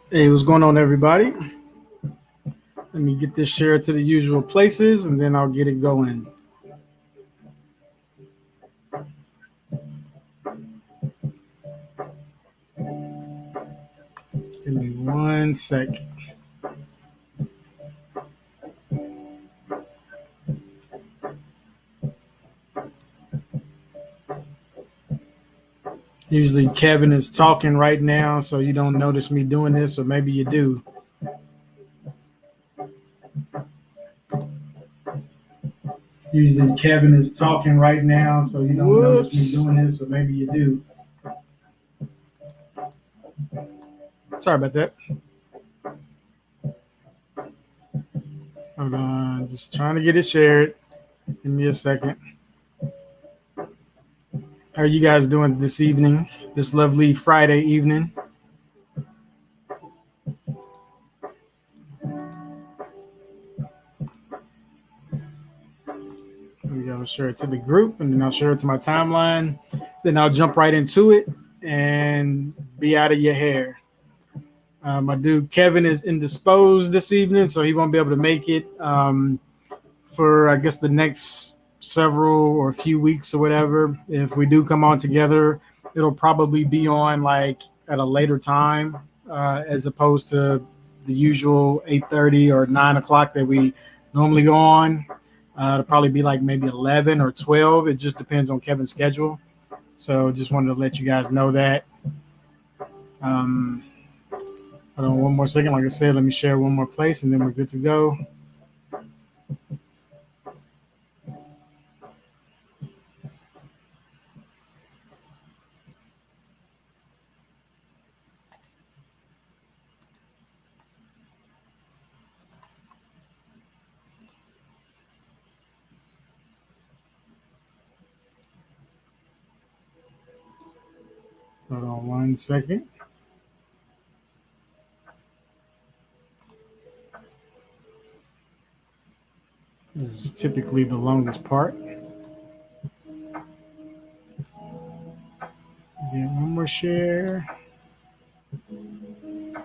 Hey, what's going on, everybody? Let me get this shared to the usual places and then I'll get it going. Give me 1 sec. Usually, Kevin is talking right now, so you don't notice me doing this, or maybe you do. Usually, Kevin is talking right now, so you don't notice me doing this, or maybe you do. Sorry about that. Hold on, just trying to get it shared. Give me a second. How are you guys doing this evening, this lovely Friday evening? I'll share it to the group and then I'll share it to my timeline. Then I'll jump right into it and be out of your hair. My dude Kevin is indisposed this evening, so he won't be able to make it for, I guess, the next several or few weeks or whatever. If we do come on together, it'll probably be on like at a later time as opposed to the usual 8:30 or 9 o'clock that we normally go on. It'll probably be like maybe 11 or 12. It just depends on Kevin's schedule. So just wanted to let you guys know that. Um, Hold on one more second. Like I said, let me share one more place and then we're good to go. Hold on 1 second. This is typically the longest part. Get one more share. And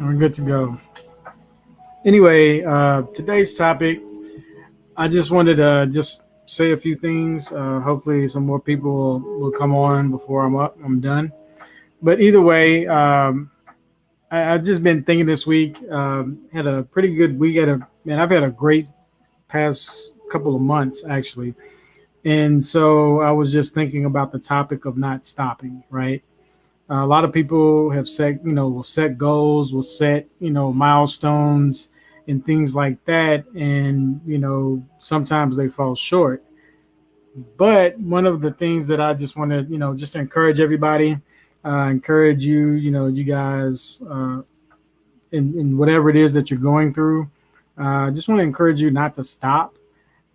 we're good to go. Anyway, today's topic, I just wanted to just say a few things. Hopefully some more people will come on before I'm done. But either way, I've just been thinking this week. Had a pretty good week. I've had a great past couple of months actually, and so I was just thinking about the topic of not stopping. Right, a lot of people have set, will set goals, will set, milestones and things like that, and sometimes they fall short. But one of the things that I just want to, just to encourage everybody, encourage you, you guys. In whatever it is that you're going through. I just want to encourage you not to stop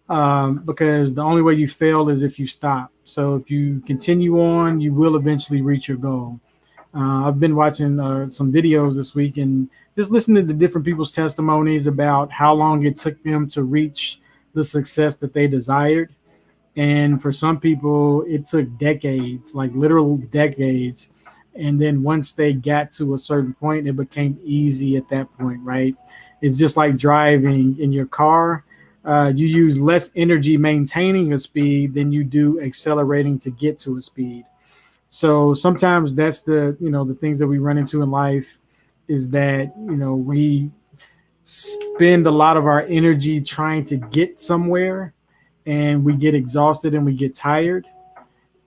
because the only way you fail is if you stop. So if you continue on, you will eventually reach your goal. I've been watching some videos this week and just listening to different people's testimonies about how long it took them to reach the success that they desired. And for some people, it took decades, like literal decades. And then once they got to a certain point, it became easy at that point, right? It's just like driving in your car. You use less energy maintaining a speed than you do accelerating to get to a speed. So sometimes that's the things that we run into in life is that, we spend a lot of our energy trying to get somewhere and we get exhausted and we get tired.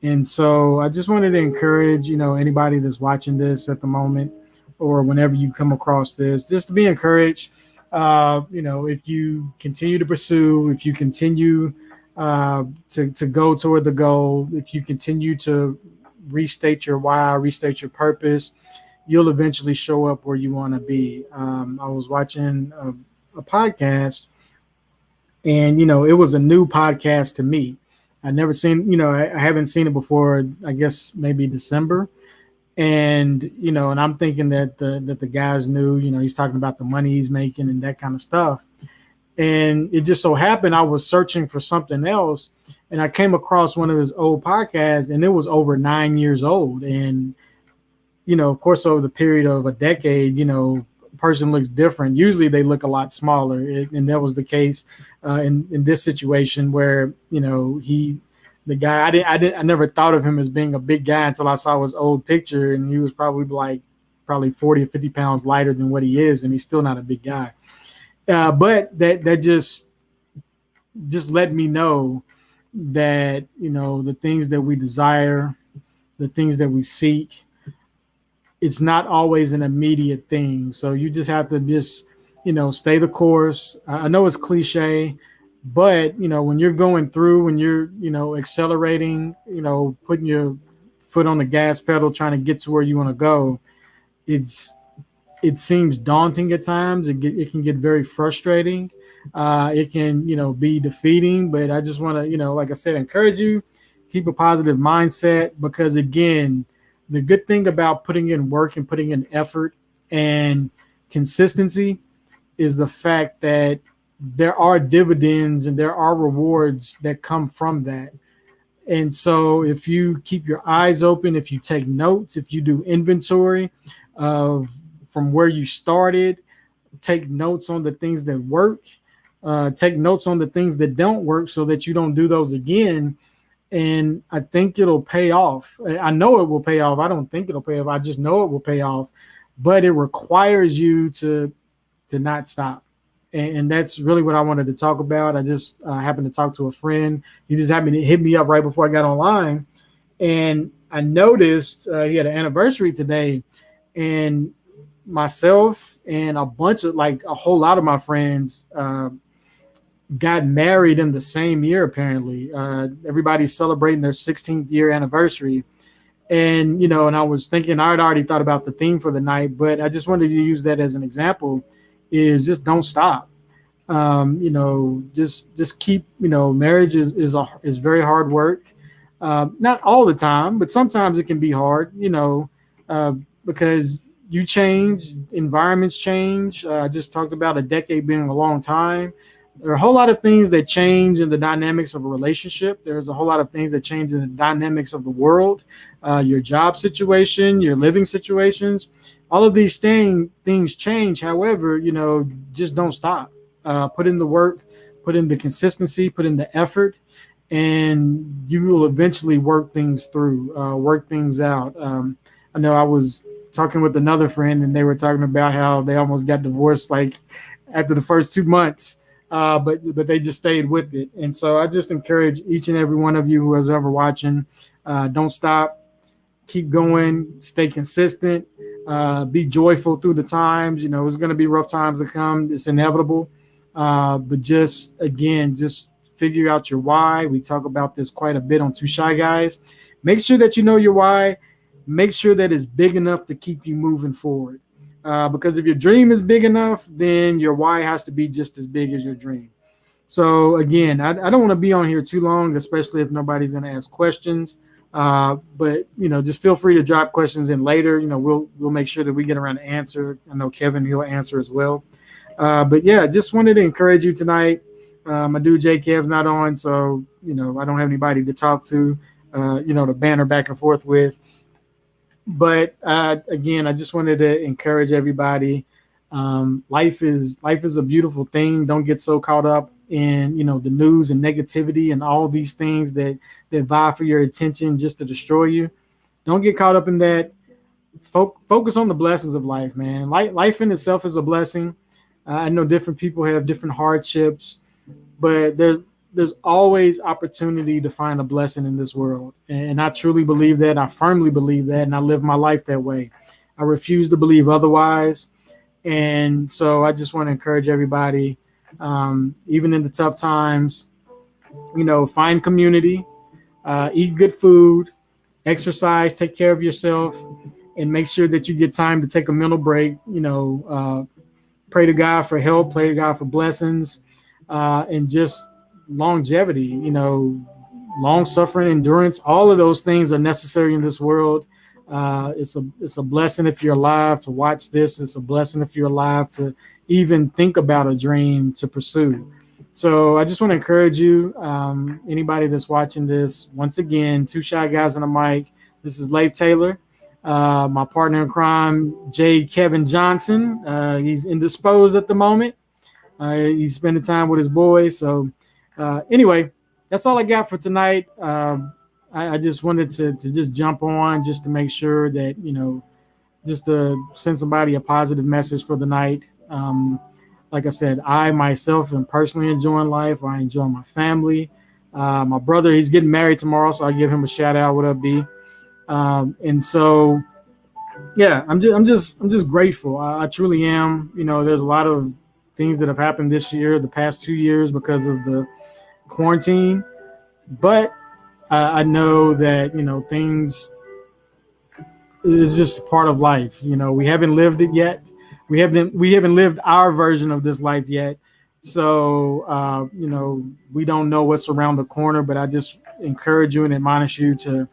And so I just wanted to encourage, anybody that's watching this at the moment or whenever you come across this, just to be encouraged. If you continue to pursue, if you continue to go toward the goal, if you continue to restate your why, restate your purpose, you'll eventually show up where you want to be. I was watching a podcast and, it was a new podcast to me. I never seen, I haven't seen it before. I guess maybe December, and and I'm thinking that the guys knew. He's talking about the money he's making and that kind of stuff. And it just so happened I was searching for something else, and I came across one of his old podcasts, and it was over 9 years old. And of course, over the period of a decade, a person looks different. Usually they look a lot smaller. And that was the case in this situation where, the guy, I never thought of him as being a big guy until I saw his old picture, and he was probably 40 or 50 pounds lighter than what he is. And he's still not a big guy. But that just let me know that, the things that we desire, the things that we seek, it's not always an immediate thing. So you just have to just, stay the course. I know it's cliche, but, when you're going through, when you're, accelerating, putting your foot on the gas pedal, trying to get to where you want to go, it seems daunting at times. It can get very frustrating. It can, be defeating, but I just want to, like I said, encourage you, keep a positive mindset, because again, the good thing about putting in work and putting in effort and consistency is the fact that there are dividends and there are rewards that come from that. And so if you keep your eyes open, if you take notes, if you do inventory of from where you started, take notes on the things that work, take notes on the things that don't work so that you don't do those again. And I think it'll pay off. I know it will pay off. I don't think it'll pay off. I just know it will pay off. But it requires you to not stop. And that's really what I wanted to talk about. I just happened to talk to a friend. He just happened to hit me up right before I got online. And I noticed he had an anniversary today. And myself and a whole lot of my friends got married in the same year, apparently. Everybody's celebrating their 16th year anniversary. And, and I was thinking, I had already thought about the theme for the night, but I just wanted to use that as an example, is just don't stop. Just keep, marriage is very hard work. Not all the time, but sometimes it can be hard, because you change, environments change. I just talked about a decade being a long time. There are a whole lot of things that change in the dynamics of a relationship. There's a whole lot of things that change in the dynamics of the world, your job situation, your living situations. All of these things change. However, just don't stop. Put in the work, put in the consistency, put in the effort, and you will eventually work things through, work things out. I know I was talking with another friend, and they were talking about how they almost got divorced like after the first 2 months. But they just stayed with it. And so I just encourage each and every one of you who is ever watching, don't stop, keep going, stay consistent, be joyful through the times. It's going to be rough times to come. It's inevitable. But just figure out your why. We talk about this quite a bit on Two Shy Guys. Make sure that you know your why. Make sure that it's big enough to keep you moving forward. Because if your dream is big enough, then your why has to be just as big as your dream. So again, I don't want to be on here too long, especially if nobody's going to ask questions. But just feel free to drop questions in later. We'll make sure that we get around to answer. I know Kevin, he'll answer as well. But yeah, just wanted to encourage you tonight. My dude J Kev's not on, so I don't have anybody to talk to, to banter back and forth with. But again, I just wanted to encourage everybody. Life is a beautiful thing. Don't get so caught up in the news and negativity and all these things that vie for your attention just to destroy you. Don't get caught up in that. Focus on the blessings of life, man. Life in itself is a blessing. I know different people have different hardships, but there's always opportunity to find a blessing in this world. And I truly believe that. I firmly believe that. And I live my life that way. I refuse to believe otherwise. And so I just want to encourage everybody, even in the tough times, find community, eat good food, exercise, take care of yourself, and make sure that you get time to take a mental break. Pray to God for help, pray to God for blessings, and just longevity, long suffering, endurance. All of those things are necessary in this world. It's a blessing if you're alive to watch this. It's a blessing if you're alive to even think about a dream to pursue. So I just want to encourage you, anybody that's watching this, once again, Two Shy Guys on the mic. This is Leif Taylor. My partner in crime, J. Kevin Johnson. He's indisposed at the moment. He's spending time with his boys. So, anyway, that's all I got for tonight. I just wanted to just jump on just to make sure that, just to send somebody a positive message for the night. Like I said, I myself am personally enjoying life. I enjoy my family. My brother, he's getting married tomorrow, so I give him a shout out. What up, B? And so, yeah, I'm just grateful. I truly am. There's a lot of things that have happened this year, the past 2 years, because of the quarantine. But I know that things is just part of life. We haven't lived it yet. We haven't lived our version of this life yet. So we don't know what's around the corner. But I just encourage you and admonish you to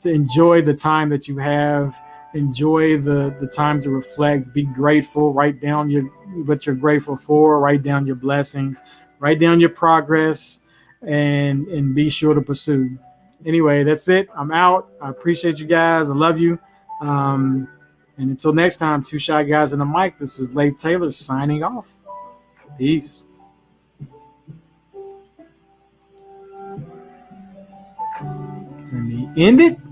enjoy the time that you have. Enjoy the time to reflect. Be grateful. Write down what you're grateful for. Write down your blessings. Write down your progress, and be sure to pursue. Anyway, that's it. I'm out. I appreciate you guys. I love you. Um, and until next time, Two Shy Guys and a Mic, this is Leif Taylor signing off. Peace. Let me end it.